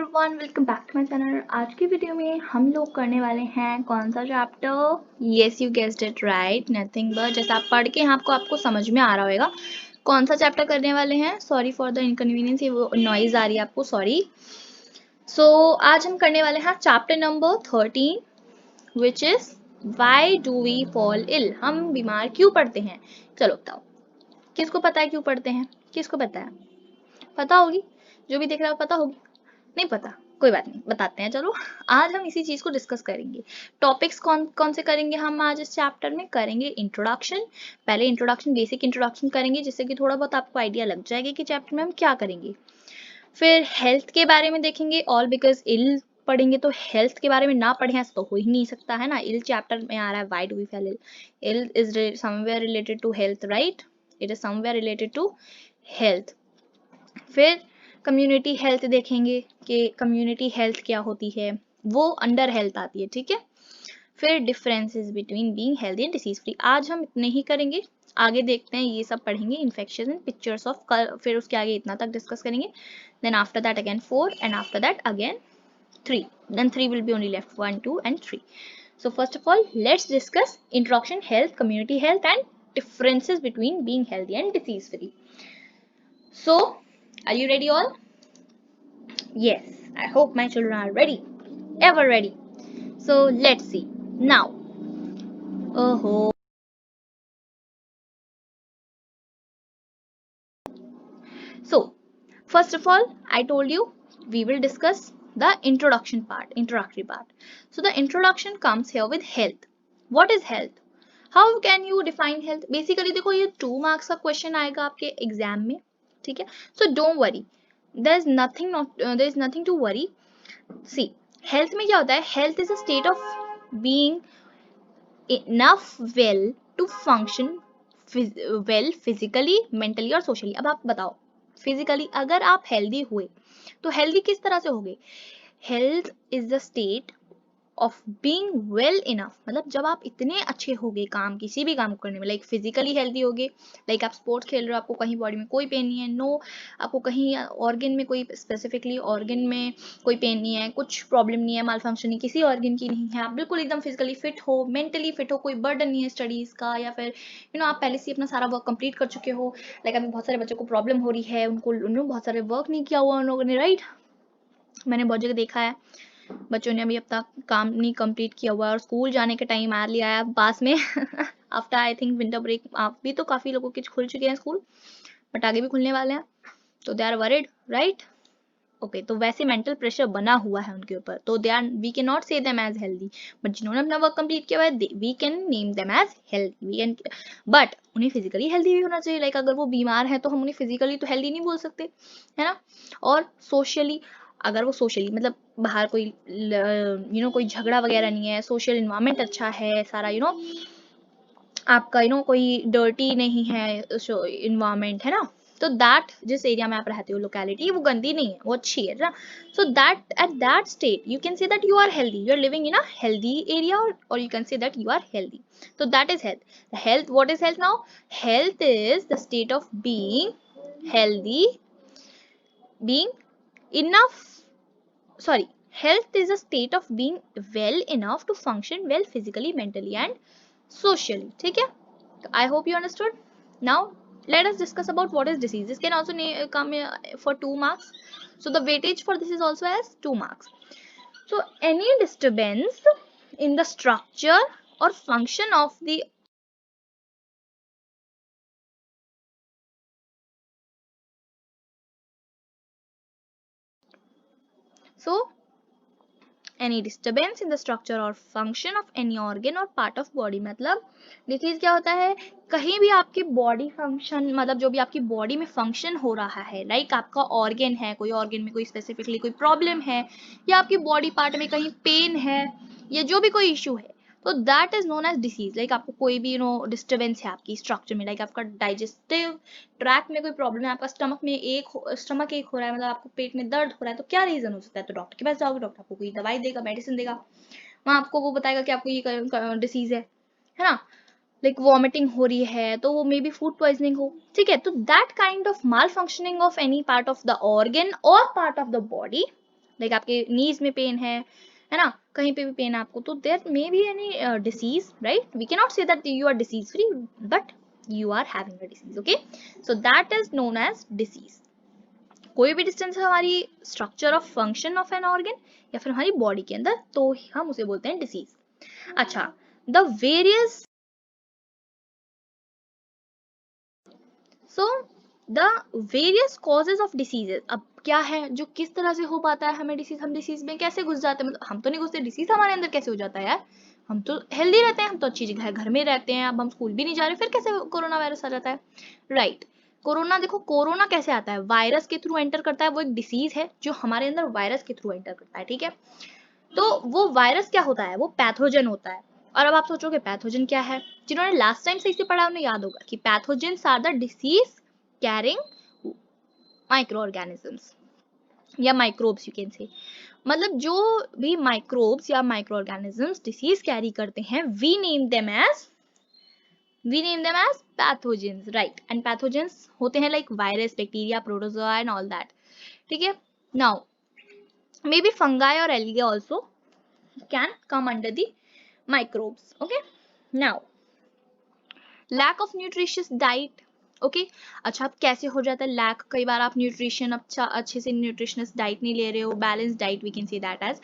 Everyone, welcome back to my channel. आज की video में हम लोग करने वाले हैं कौन सा chapter? Yes, you guessed it right, nothing but. जैसे आप पढ़ के आपको समझ में आ रहा होगा कौन सा चैप्टर करने वाले हैं। सॉरी फॉर द इनकन्वीनियंस, ये वो नॉइज आ रही है आपको, सॉरी। आज हम करने वाले हैं chapter number 13, which is why do we fall ill. हम बीमार क्यों पड़ते हैं? चलो बताओ, किसको पता है क्यों पड़ते हैं? किसको पता है? पता होगी, जो भी देख रहा है पता होगी। नहीं पता, कोई बात नहीं, बताते हैं। चलो, आज हम इसी चीज को डिस्कस करेंगे। टॉपिक्स कौन कौन से करेंगे हम आज इस चैप्टर में? करेंगे इंट्रोडक्शन। पहले इंट्रोडक्शन, बेसिक इंट्रोडक्शन करेंगे, जिससे कि थोड़ा बहुत आपको आइडिया लग जाएगा कि चैप्टर में हम क्या करेंगे। फिर हेल्थ के बारे में देखेंगे, ऑल बिकॉज इल पढ़ेंगे तो हेल्थ के बारे में ना पढ़े ऐसा तो हो ही नहीं सकता है ना। इल चैप्टर में आ रहा है, why do we fall ill. Ill is somewhere related to health, right? It is somewhere related to health. फिर कम्युनिटी हेल्थ देखेंगे कि कम्युनिटी हेल्थ क्या होती है, वो अंडर हेल्थ आती है, ठीक है। फिर differences between being healthy and disease free. आज हम इतने ही करेंगे, आगे देखते हैं, ये सब पढ़ेंगे इन्फेक्शन एंड पिक्चर्स ऑफ। फिर उसके आगे इतना तक डिस्कस करेंगे। Then after that again 4 and after that again 3. Then 3 will be only left, 1, 2 and 3. So first of all, let's discuss introduction, health, community health and differences between being healthy and disease free. So are you ready all? Yes, I hope my children are ready. Ever ready. So let's see. Now. Oh. So, first of all, I told you we will discuss the introduction part, introductory part. So the introduction comes here with health. What is health? How can you define health? Basically देखो, ये 2 marks का question आएगा आपके exam में, ठीक है? So don't worry. There is nothing to worry. See, health में क्या होता है? Health is a state of being enough well to function well physically, mentally और socially. अब आप बताओ, फिजिकली अगर आप हेल्दी हुए तो हेल्दी किस तरह से होगे? Health is the state of being well enough, मतलब जब आप इतने अच्छे होगे काम, किसी भी काम करने में, लाइक फिजिकली हेल्दी होगे, लाइक आप स्पोर्ट्स खेल रहे हो, आपको कहीं बॉडी में कोई पेन नहीं है, नो, आपको कहीं ऑर्गन में कोई स्पेसिफिकली ऑर्गन में कोई पेन नहीं है, कुछ प्रॉब्लम नहीं है, माल फंक्शनिंग किसी ऑर्गन की नहीं है, आप बिल्कुल एकदम फिजिकली फिट हो, मेंटली फिट हो, कोई बर्डन नहीं है स्टडीज का, या फिर आप पहले से अपना सारा वर्क कंप्लीट कर चुके हो। लाइक अभी बहुत सारे बच्चों को प्रॉब्लम हो रही है, उन्होंने बहुत सारे वर्क नहीं किया हुआ उन लोगों ने, राइट? मैंने बहुत जगह देखा है, बच्चों ने अभी अब तक काम नहीं कंप्लीट किया हुआ और स्कूल जाने के टाइम आ लिया है पास में after I think winter break. आप भी तो काफी लोगों के खुल चुके हैं स्कूल, बट आगे भी खुलने वाले हैं, तो they are worried, right? Okay, तो वैसे मेंटल प्रेशर बना हुआ है उनके ऊपर, तो they are, we can not say them as healthy, but जिन्होंने अपना वर्क कंप्लीट किया हुआ है we can name them as healthy, we can. But उन्हें फिजिकली हेल्दी भी होना चाहिए। लाइक अगर वो बीमार है तो हम उन्हें फिजिकली तो हेल्दी नहीं बोल सकते, है ना? और सोशली, अगर वो सोशली मतलब बाहर कोई कोई झगड़ा वगैरह नहीं है, सोशल इन्वायरमेंट अच्छा है सारा, आपका कोई डर्टी नहीं है इन्वायरमेंट, है ना? तो दैट, जिस एरिया में आप रहते हो, लोकेलिटी, वो गंदी नहीं है, वो अच्छी है ना? So that at that state you can say that you are healthy, you are living in a healthy area, और you can say that you are healthy. तो that is health. Health, what is health now? Health is the state of being healthy, being enough, sorry, health is a state of being well enough to function well physically, mentally and socially, ठीक है? I hope you understood. Now let us discuss about what is disease. This can also come for 2 marks, so the weightage for this is also as 2 marks. So any disturbance in the structure or function of the, so any disturbance in the structure or function of any organ or part of body, मतलब disease क्या होता है? कहीं भी आपके body function, मतलब जो भी आपकी बॉडी में फंक्शन हो रहा है, लाइक आपका ऑर्गन है, कोई ऑर्गन में कोई स्पेसिफिकली कोई प्रॉब्लम है, या आपकी बॉडी पार्ट में कहीं पेन है, या जो भी कोई इश्यू है, तो that is known as disease. Like आपको कोई भी डिस्टर्बेंस है आपकी स्ट्रक्चर में, लाइक आपका डाइजेस्टिव ट्रैक में कोई प्रॉब्लम है, आपका स्टमक में स्टमक एक हो रहा है, मतलब आपको पेट में दर्द हो रहा है, तो क्या रीजन हो सकता है? तो डॉक्टर के पास जाओगे, डॉक्टर आपको कोई दवाई देगा, मेडिसिन देगा, वहां आपको वो बताएगा कि आपको ये डिसीज है ना? लाइक वॉमिटिंग हो रही है तो वो मे बी फूड पॉइजनिंग हो, ठीक है? तो that kind of malfunctioning of any part of the organ और part of the body like आपके नीज में पेन है ना, कहीं पे भी पेन है आपको, तो there may be any disease, right? We can not say that you are disease free, but you are having a disease, okay? So that is known as disease. कोई भी डिस्टेंस है हमारी structure of function of an organ या फिर हमारी body के अंदर, तो हम उसे बोलते हैं डिसीज। अच्छा, the various, so the various causes of diseases, अब क्या है जो किस तरह से हो पाता है हमें डिसीज, हम डिसीज में कैसे घुस जाते हैं, मतलब हम तो नहीं घुसते, डिसीज हमारे अंदर कैसे हो जाता है यार? हम तो हेल्दी रहते हैं, हम तो अच्छी जगह घर में रहते हैं, अब हम स्कूल भी नहीं जा रहे, फिर कैसे कोरोना वायरस आ जाता है, राइट? कोरोना, देखो कोरोना कैसे आता है, वायरस के थ्रू एंटर करता है, वो एक डिसीज है जो हमारे अंदर वायरस के थ्रू एंटर करता है, ठीक है? तो वो वायरस क्या होता है, वो पैथोजन होता है। और अब आप सोचोगे पैथोजन क्या है, जिन्होंने लास्ट टाइम सही से पढ़ा उन्हें याद होगा कि pathogens are the disease carrying micro organisms या माइक्रोब्स, यू कैन से, मतलब जो भी माइक्रोब्स या माइक्रो ऑर्गेनिजम्स डिसीज कैरी करते हैं, we name them as pathogens, right? And pathogens होते हैं like virus, bacteria, protozoa and all that, ठीक है? नाउ मे बी फंगाई और algae also can come under the microbes, okay? Now lack of nutritious diet, okay? अच्छा, अब कैसे हो जाता है लैक, कई बार आप न्यूट्रिशन अच्छा अच्छे से न्यूट्रिशनस डाइट नहीं ले रहे हो, balance diet we can say that as,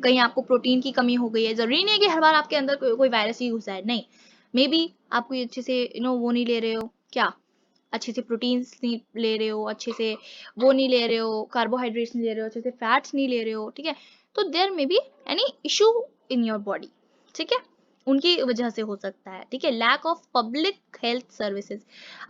कहीं आपको प्रोटीन की कमी हो गई है, जरूरी नहीं है कि हर बार आपके अंदर कोई वायरस ही घुसा है, नहीं, मे बी आप कोई अच्छे से वो नहीं ले रहे हो, क्या अच्छे से प्रोटीन्स नहीं ले रहे हो, अच्छे से वो नहीं ले रहे हो, कार्बोहाइड्रेट्स नहीं ले रहे हो, अच्छे से फैट्स नहीं ले रहे हो, ठीक है? तो there may be any issue in your body, ठीक है? उनकी वजह से हो सकता है, ठीक है? Lack of public health services,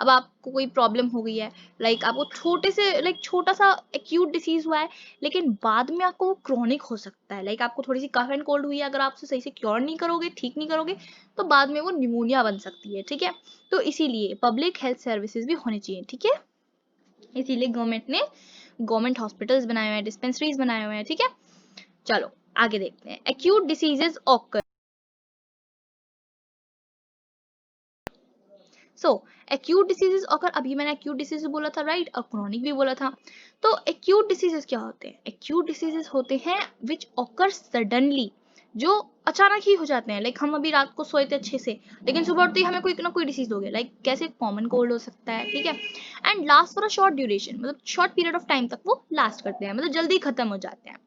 अब आपको कोई प्रॉब्लम हो गई है, लाइक आपको छोटे से लाइक छोटा सा एक्यूट डिसीज हुआ है, लेकिन बाद में आपको वो क्रॉनिक हो सकता है, लाइक आपको थोड़ी सी कफ एंड कोल्ड हुई है, अगर आप उसे सही से क्योर नहीं करोगे, ठीक नहीं करोगे, तो बाद में वो निमोनिया बन सकती है, ठीक है? तो इसीलिए पब्लिक हेल्थ सर्विसेज भी होनी चाहिए, ठीक है? इसीलिए गवर्नमेंट ने गवर्नमेंट हॉस्पिटल्स बनाए हुए हैं, डिस्पेंसरीज बनाए हुए हैं, ठीक है? चलो आगे देखते हैं, एक्यूट डिसीजेस ऑकर, सो एक्यूट डिसीजेस ऑकर, अभी मैंने एक्यूट डिसीजेस बोला था, राइट? और क्रोनिक भी बोला था। तो एक्यूट डिसीजेस क्या होते हैं? एक्यूट डिसीजेस होते हैं विच ऑकर सडनली, जो अचानक ही हो जाते हैं, लाइक हम अभी रात को सोए थे अच्छे से, लेकिन सुबह उठते ही हमें कोई ना कोई डिसीज हो गया, लाइक कैसे कॉमन कोल्ड हो सकता है, ठीक है? And last for a short duration, मतलब शॉर्ट पीरियड ऑफ टाइम तक वो लास्ट करते हैं, मतलब जल्दी खत्म हो जाते हैं।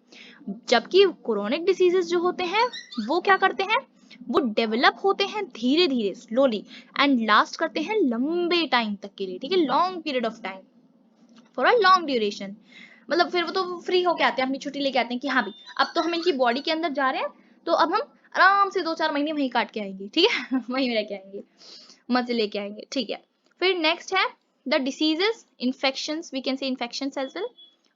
जबकि क्रोनिक डिसीजेस जो होते हैं वो क्या करते हैं, वो डेवलप होते हैं धीरे धीरे, स्लोली, एंड लास्ट करते हैं लंबे टाइम तक के लिए, ठीक है? Long period of time, for a long duration, मतलब फिर वो तो फ्री होके आते हैं, अपनी छुट्टी लेके आते हैं कि हाँ भाई अब तो हम इनकी बॉडी के अंदर जा रहे हैं, तो अब हम आराम से 2-4 महीने वहीं काट के आएंगे, ठीक है? वहीं रह के आएंगे, मजे लेके आएंगे, ठीक है? फिर नेक्स्ट है the diseases, infections, we can say infections as well,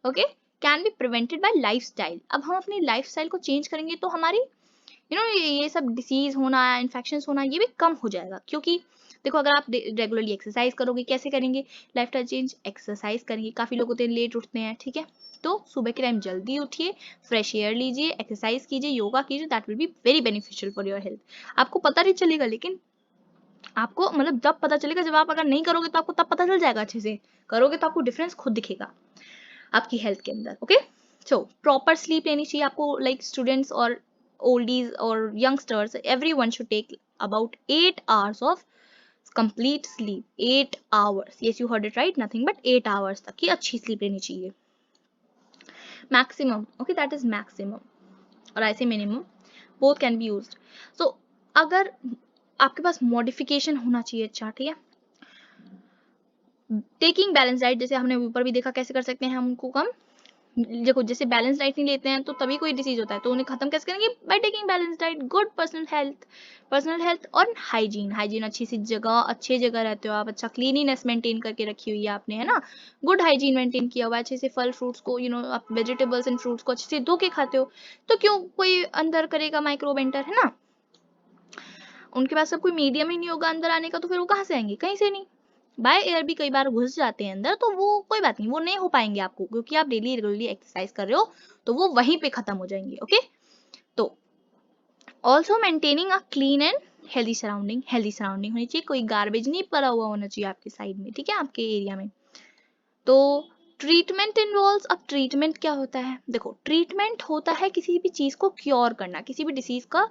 okay? Can be prevented by lifestyle, अब हम अपनी लाइफस्टाइल को चेंज करेंगे तो हमारी ये सब डिसीज होना, इन्फेक्शन होना, ये भी कम हो जाएगा, क्योंकि देखो अगर आप रेगुलरली एक्सरसाइज करोगे, कैसे करेंगे लाइफस्टाइल चेंज, एक्सरसाइज करेंगे, काफी लोग होते हैं लेट उठते हैं, ठीक है? तो सुबह के टाइम जल्दी उठिए, फ्रेश एयर लीजिए, एक्सरसाइज कीजिए, योगा कीजिए, that will be very beneficial for your health. आपको पता नहीं चलेगा, लेकिन आपको मतलब जब पता चलेगा, जब आप अगर नहीं करोगे तो आपको तब पता चल जाएगा, अच्छे से करोगे तो आपको डिफरेंस खुद दिखेगा आपकी हेल्थ के अंदर, ओके? सो प्रॉपर स्लीप लेनी चाहिए आपको, लाइक स्टूडेंट्स और oldies or youngsters, everyone should take about 8 hours of complete sleep, 8 hours, yes you heard it right, nothing but 8 hours तक की अच्छी sleep लेनी चाहिए, maximum, okay, that is maximum, और ऐसे minimum, both can be used. So अगर आपके पास modification होना चाहिए, अच्छा ठीक है? टेकिंग बैलेंस डाइट, जैसे हमने ऊपर भी देखा कैसे कर सकते हैं हम उनको कम, देखो जैसे बैलेंस डाइट नहीं लेते हैं तो तभी कोई डिसीज होता है, तो उन्हें खत्म कैसे करेंगे? By taking balance diet, good personal health और हाइजीन, अच्छी सी जगह, अच्छे जगह रहते हो आप, अच्छा क्लीनिनेस मेंटेन करके रखी हुई है आपने, है ना? गुड हाइजीन मेंटेन किया हुआ है, अच्छे से फल फ्रूट्स को आप वेजिटेबल्स एंड फ्रूट्स को अच्छे से धो के खाते हो, तो क्यों कोई अंदर करेगा माइक्रोब एंटर, है ना? उनके पास सब कोई मीडियम ही नहीं होगा अंदर आने का, तो फिर वो कहाँ से आएंगे? कहीं से नहीं। बाय एयर भी कई बार घुस जाते हैं अंदर, तो वो कोई बात नहीं, वो नहीं हो पाएंगे आपको, क्योंकि आप डेली रेगुलरली एक्सरसाइज कर रहे हो, तो वो वहीं पे खत्म हो जाएंगे, ओके? तो also maintaining a clean and healthy surrounding होनी चाहिए, कोई गार्बेज नहीं पड़ा हुआ होना चाहिए आपके साइड में, ठीक है? आपके एरिया में। तो ट्रीटमेंट इन्वॉल्व्स, अब ट्रीटमेंट क्या होता है? देखो, ट्रीटमेंट होता है किसी भी चीज को क्योर करना, किसी भी डिसीज का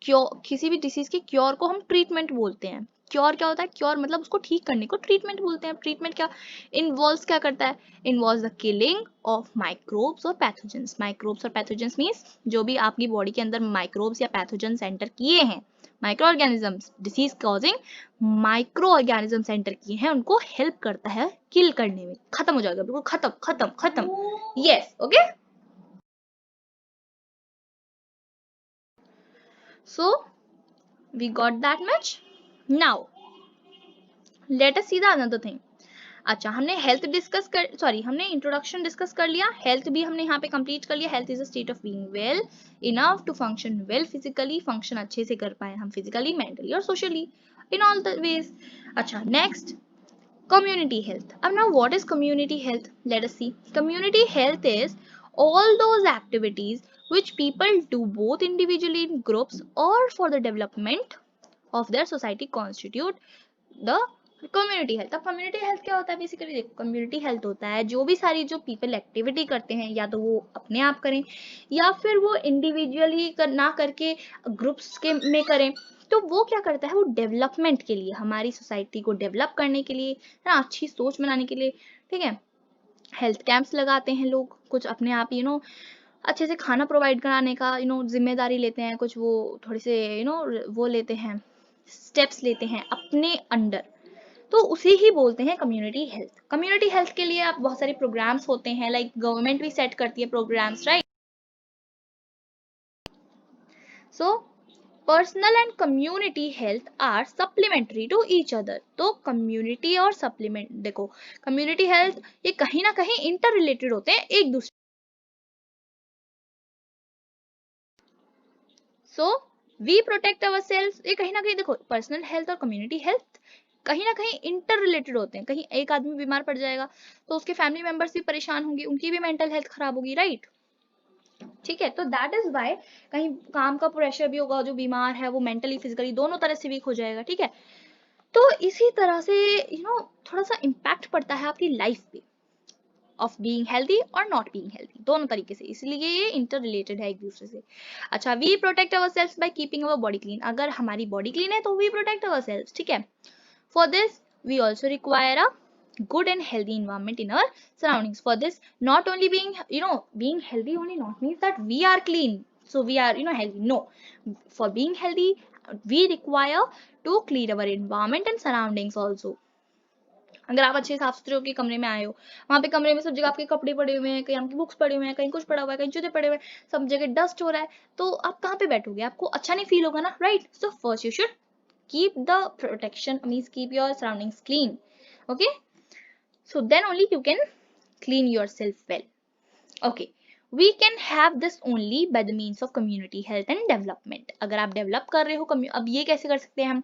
क्योर, किसी भी डिसीज के क्योर को हम ट्रीटमेंट बोलते हैं। क्योर क्या होता है? क्योर मतलब उसको ठीक करने को ट्रीटमेंट बोलते हैं। ट्रीटमेंट क्या इन्वॉल्व्स, क्या करता है? Involves the killing of microbes और पैथोजेंस। माइक्रोब्स और पैथोजेंस मींस जो भी आपकी बॉडी के अंदर माइक्रोब्स या पैथोजेंस एंटर किए हैं, micro organisms, disease causing micro organisms enter किए हैं, उनको हेल्प करता है किल करने में। खत्म हो जाएगा, बिल्कुल खत्म खत्म खत्म। Yes, okay. So we got that much. Now let us see the another thing. अच्छा, हमने हेल्थ डिस्कस कर, सॉरी, हमने इंट्रोडक्शन डिस्कस कर लिया, हेल्थ भी हमने यहाँ पे कंप्लीट कर लिया। Health is a state of being well enough to function well physically, function अच्छे से कर पाए हम फिजिकली, मेंटली और socially, in all the ways. अच्छा, next community health. Now what is community health? Let us see. Community health is all those activities which people do both individually in groups or for the development of their society constitute the community health. अब community health क्या होता है? Basically देखो, community health होता है जो भी सारी जो पीपल एक्टिविटी करते हैं, या तो वो अपने आप करें या फिर वो इंडिविजुअली ना करके ग्रुप्स के में करें, तो वो क्या करता है? वो डेवलपमेंट के लिए, हमारी सोसाइटी को डेवलप करने के लिए, है ना, अच्छी सोच बनाने के लिए, ठीक है, हेल्थ कैंप्स लगाते हैं लोग, कुछ अपने आप अच्छे से खाना प्रोवाइड कराने का जिम्मेदारी लेते हैं, कुछ वो थोड़े से वो लेते हैं, स्टेप्स लेते हैं अपने अंडर, तो उसे ही बोलते हैं कम्युनिटी हेल्थ। कम्युनिटी हेल्थ के लिए आप बहुत सारे प्रोग्राम्स होते हैं, लाइक गवर्नमेंट भी सेट करती है programmes, right. So personal and community health are supplementary to each other. तो कम्युनिटी और सप्लीमेंट, देखो, कम्युनिटी हेल्थ ये कहीं ना कहीं इंटर रिलेटेड होते हैं एक दूसरे। So we protect our self, ये कहीं ना कहीं देखो, पर्सनल हेल्थ और कम्युनिटी हेल्थ कहीं ना कहीं इंटर रिलेटेड होते हैं। कहीं एक आदमी बीमार पड़ जाएगा तो उसके फैमिली मेंबर्स भी परेशान होंगे, उनकी भी मेंटल हेल्थ खराब होगी, राइट। ठीक है, तो दैट इज वाई कहीं काम का प्रेशर भी होगा, जो बीमार है वो मेंटली फिजिकली दोनों तरह से वीक हो जाएगा, ठीक है। तो इसी तरह से थोड़ा सा इम्पैक्ट पड़ता है आपकी लाइफ पे, ऑफ बीइंग हेल्दी और नॉट बीइंग हेल्दी, दोनों तरीके से, इसलिए ये इंटर रिलेटेड है एक दूसरे से। अच्छा, we protect our self by keeping our body clean. अगर हमारी बॉडी क्लीन है तो वी प्रोटेक्ट अवर सेल्फ, ठीक है। For this we also require a good and healthy environment in our surroundings. For this, not only being healthy only not means that we are clean, so we are healthy. No, for being healthy we require to clean our environment and surroundings also. अगर आप अच्छे साफ सुथरे होकर कमरे में आए हो, वहां पे कमरे में सब जगह आपके कपड़े पड़े हुए हैं, कहीं आपकी बुक्स पड़े हुए हैं, कहीं कुछ पड़ा हुआ है, कहीं जूते पड़े हुए हैं, सब जगह डस्ट हो रहा है, तो आप कहाँ पे बैठोगे? आपको अच्छा नहीं फील होगा ना, right. So first you should keep the protection, means keep your surroundings clean, okay, so then only you can clean yourself well, okay. We can have this only by the means of community health and development. अगर आप develop कर रहे हो अब ये कैसे कर सकते हैं हम?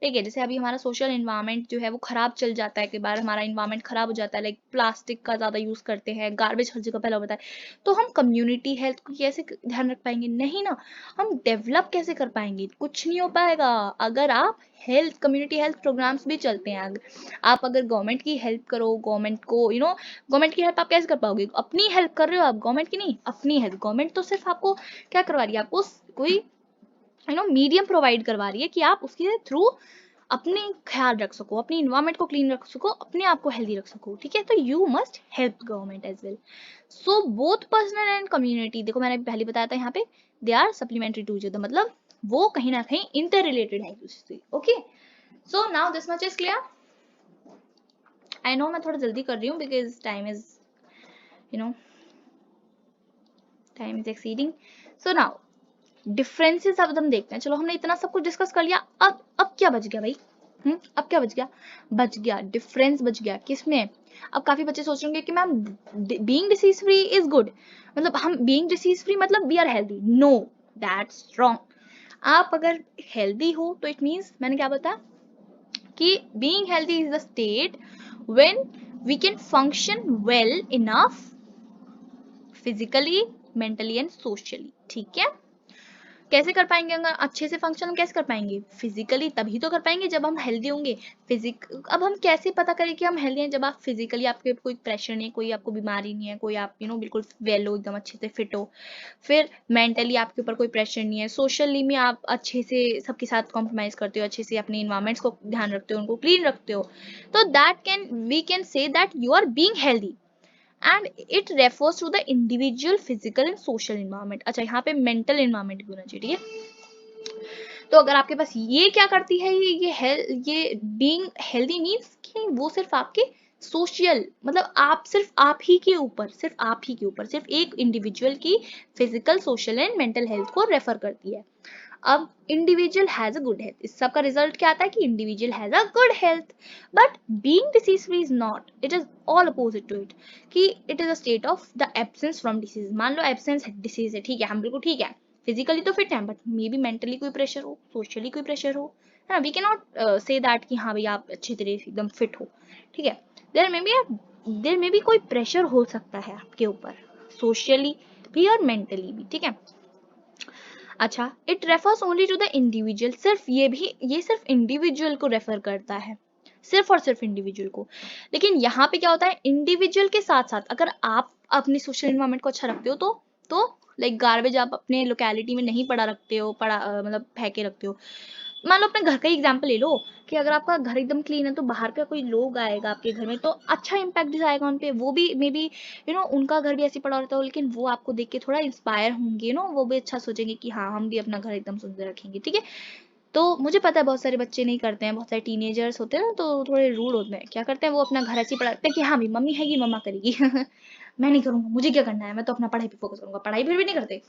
ठीक है, जैसे अभी हमारा सोशल इन्वायरमेंट जो है वो खराब चल जाता है, कई बार हमारा इन्वायरमेंट खराब हो जाता है, लाइक प्लास्टिक का ज्यादा यूज करते हैं, गार्बेज हर जगह फैला होता है, तो हम कम्युनिटी हेल्थ को कैसे ध्यान रख पाएंगे? नहीं ना, हम डेवलप कैसे कर पाएंगे? कुछ नहीं हो पाएगा अगर आप हेल्थ कम्युनिटी हेल्थ प्रोग्राम्स भी चलते हैं, आप अगर गवर्नमेंट की हेल्प करो, गवर्नमेंट को गवर्नमेंट की हेल्प आप कैसे कर पाओगे? अपनी हेल्प कर रहे हो आप, गवर्नमेंट की नहीं, अपनी हेल्प। गवर्नमेंट तो सिर्फ आपको क्या करवा रही है? आपको कोई मीडियम प्रोवाइड करवा रही है कि आप उसके थ्रू अपने ख्याल रख सको, अपनी इन्वायरमेंट को क्लीन रख सको, अपने आप को हेल्दी रख सको, ठीक है। तो you must help government as well. So both personal and community, देखो मैंने पहले बताया था यहाँ पे, they are supplementary to each other, मतलब वो कहीं ना कहीं इंटर रिलेटेड है एक दूसरे से, okay. So now this much is clear. I know मैं थोड़ा जल्दी कर रही हूँ because time is time is exceeding. So now differences अब हम देखते हैं। चलो हमने इतना सब कुछ डिस्कस कर लिया, अब क्या बच गया भाई? अब क्या बच गया? बच गया डिफरेंस, बच गया किसमें? अब काफी बच्चे सोच रहे होंगे कि ma'am being disease free is good, मतलब हम बीइंग डिसीज फ्री मतलब we are healthy. No, that's wrong. आप अगर हेल्दी हो तो इट मीन्स, मैंने क्या बताया कि being healthy is the state when we can function well enough physically, mentally and socially, ठीक है। कैसे कर पाएंगे? अगर अच्छे से फंक्शन हम कैसे कर पाएंगे? फिजिकली तभी तो कर पाएंगे जब हम हेल्दी होंगे। अब हम कैसे पता करें कि हम हेल्दी हैं? जब आप फिजिकली, आपके कोई प्रेशर नहीं है, कोई आपको बीमारी नहीं है, कोई आप बिल्कुल वेल हो, एकदम अच्छे से फिट हो। फिर मेंटली आपके ऊपर कोई प्रेशर नहीं है, सोशली में आप अच्छे से सबके साथ कॉम्प्रोमाइज करते हो, अच्छे से अपने इन्वायरमेंट्स को ध्यान रखते हो, उनको क्लीन रखते हो, तो we can say that you are being healthy and it refers to the individual physical and social environment. अच्छा, यहाँ पे मेंटल इन्वायरमेंट भी होना चाहिए, ठीक है? तो अगर आपके पास ये क्या करती है, ये बीइंग हेल्दी मीन्स कि वो सिर्फ आपके सोशल, मतलब आप सिर्फ आप ही के ऊपर, सिर्फ एक इंडिविजुअल की physical, social and mental health को रेफर करती है। अब individual has a good health, इस सब का रिजल्ट क्या आता है कि individual has a good health, but being disease free is not, it is all opposite to it, कि it is a state of the absence from disease. मान लो एब्सेंस डिसीज है, ठीक है, हम बिल्कुल ठीक है, फिजिकली तो फिट है, बट मे बी मेंटली कोई प्रेशर हो, सोशली कोई प्रेशर हो, है ना? We can not say that कि हाँ भाई आप अच्छी तरह से एकदम फिट हो, ठीक है? देयर मे बी कोई प्रेशर हो सकता है आपके ऊपर, सोशली भी और मेंटली भी, ठीक है? अच्छा, it refers only to the individual, ये सिर्फ इंडिविजुअल को रेफर करता है, सिर्फ और सिर्फ इंडिविजुअल को। लेकिन यहाँ पे क्या होता है, इंडिविजुअल के साथ साथ अगर आप अपनी सोशल इन्वायरमेंट को अच्छा रखते हो तो लाइक गार्बेज आप अपने लोकेलिटी में नहीं पड़ा रखते हो, मतलब फेंके रखते हो। मान लो अपने घर का ही एग्जाम्पल ले लो, कि अगर आपका घर एकदम क्लीन है तो बाहर का कोई लोग आएगा आपके घर में तो अच्छा इम्पैक्ट जाएगा उन पे, वो भी मे बी उनका घर भी ऐसे पड़ा रहता हो, लेकिन वो आपको देख के थोड़ा इंस्पायर होंगे, वो भी अच्छा सोचेंगे कि हाँ हम भी अपना घर एकदम सुंदर रखेंगे, ठीक है? तो मुझे पता है बहुत सारे बच्चे नहीं करते हैं, बहुत सारे टीनेजर्स होते हैं ना, तो थोड़े रूड होते हैं, क्या करते हैं वो अपना घर ऐसे ही पड़ा रखते हैं कि हाँ भाई मम्मी है कि मम्मा करेगी मैं नहीं करूंगा, मुझे क्या करना है, मैं तो अपना पढ़ाई पे फोकस करूंगा, पढ़ाई फिर भी नहीं करते।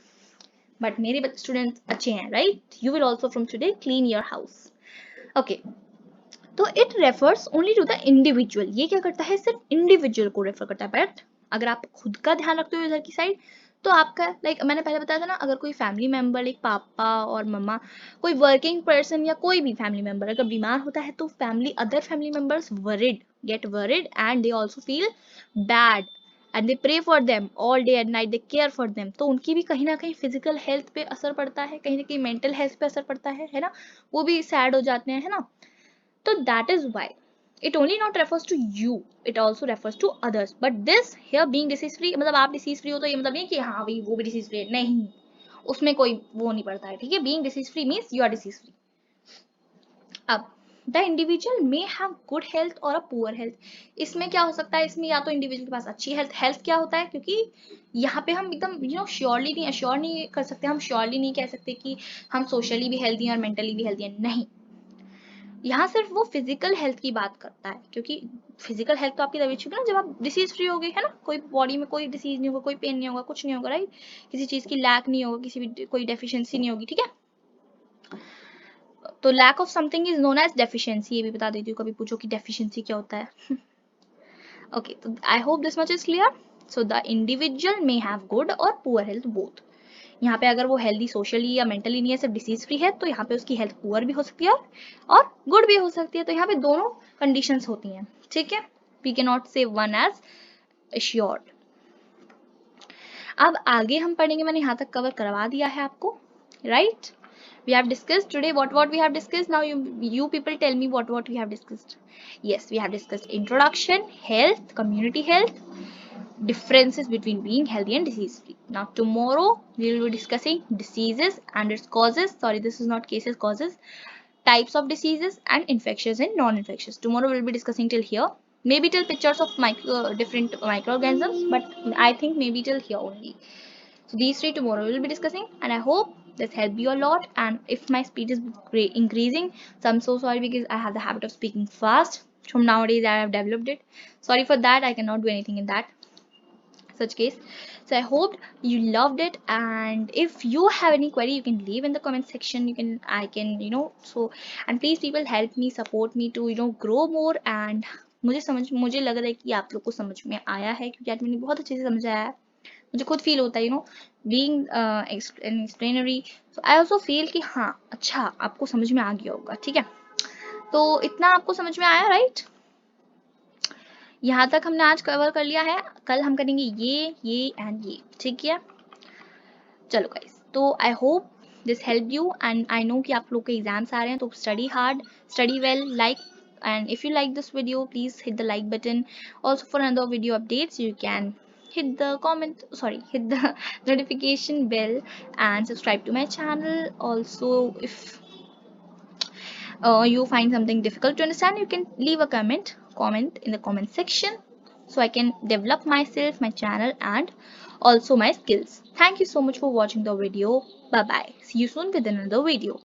बट मेरे स्टूडेंट्स अच्छे हैं, right? You will also from today clean your house, okay? तो it refers only to the individual, ये क्या करता है, सिर्फ इंडिविजुअल को रेफर करता है। बट अगर आप खुद का ध्यान रखते हो इधर की साइड, तो आपका लाइक मैंने पहले बताया था ना, अगर कोई फैमिली मेंबर, लाइक पापा और मम्मा, कोई वर्किंग पर्सन या कोई भी फैमिली मेंबर अगर बीमार होता है, तो other family members get worried and they also feel bad and they pray for them all day and night, they care for them. तो उनकी भी कहीं ना कहीं फिजिकल हेल्थ पे असर पड़ता है, कहीं ना कहीं मेंटल हेल्थ पे असर पड़ता है ना? वो भी सैड हो जाते हैं, है ना? So that is why it only not refers to you, it also refers to others. But this here being disease free, मतलब आप disease free हो तो ये मतलब नहीं कि हाँ भाई वो भी disease free है, नहीं, उसमें कोई वो नहीं पड़ता है, ठीक है? being disease free means you are disease free. अब the individual may have good health और अ पुअर हेल्थ, इसमें क्या हो सकता है, इसमें या तो इंडिविजुअल के पास अच्छी हेल्थ क्या होता है, क्योंकि यहाँ पे हम एकदम श्योरली नहीं, अश्योर नहीं कर सकते, हम श्योरली नहीं कह सकते कि हम सोशली भी हेल्दी हैं और मेंटली भी हेल्दी हैं, नहीं। यहाँ सिर्फ वो फिजिकल हेल्थ की बात करता है, क्योंकि फिजिकल हेल्थ तो आपकी तभी अच्छी होगी ना जब आप डिसीज फ्री होगी, है ना? कोई बॉडी में कोई डिसीज नहीं होगा, कोई पेन नहीं होगा, कुछ नहीं होगा, राइट? किसी चीज की लैक नहीं होगा, किसी भी कोई डेफिशिएंसी नहीं होगी, ठीक है? तो lack of something is known as deficiency, ये भी बता देती हूँ, कभी पूछो कि डेफिशिएंसी क्या होता है ओके, तो I hope this much is clear. So the individual may have good और पुअर हेल्थ बोथ। यहाँ पे अगर वो हेल्दी सोशली या मेंटली नहीं है, सिर्फ डिसीज फ्री है, तो यहाँ पे उसकी हेल्थ पुअर भी हो सकती है और गुड भी हो सकती है, तो यहाँ पे दोनों कंडीशंस होती हैं, ठीक है? वी कैन नॉट से वन एज एश्योर्ड। अब आगे हम पढ़ेंगे, मैंने यहाँ तक कवर करवा दिया है आपको, right? We have discussed today what we have discussed. Now you people tell me what we have discussed. Yes, we have discussed introduction, health, community health, differences between being healthy and disease free. Now tomorrow we will be discussing diseases and its causes. Sorry, this is not cases, causes, types of diseases and infectious and non-infectious. Tomorrow we'll be discussing till here. Maybe till pictures of different microorganisms, but I think maybe till here only. So these three tomorrow we'll be discussing, and I hope this helped you a lot. And if my speed is increasing, so I'm so sorry because I have the habit of speaking fast. From nowadays I have developed it. Sorry for that. I cannot do anything in that such case. So I hope you loved it, and if you have any query you can leave in the comment section. I can so, and please people help me, support me to grow more. And मुझे लग रहा है कि आप लोग को समझ में आया है, क्योंकि आज मैंने बहुत अच्छे से समझाया है। मुझे खुद फील होता है being an explanatory, so I also feel कि हाँ अच्छा आपको समझ में आ गया होगा, ठीक है? तो इतना आपको समझ में आया, राइट? यहाँ तक हमने आज कवर कर लिया है, कल हम करेंगे ये एंड ये, ठीक है? चलो गाइस, तो I hope this helped you, and I know कि आप लोग के एग्जाम्स आ रहे हैं, तो study hard, study well, like, and if you like this video, please hit the like button. Also for another video updates, you can hit the hit the notification bell and subscribe to my channel. Also, if you find something difficult to understand, you can leave a comment in the comment section, so I can develop myself, my channel, and also my skills. Thank you so much for watching the video. Bye bye, see you soon with another video.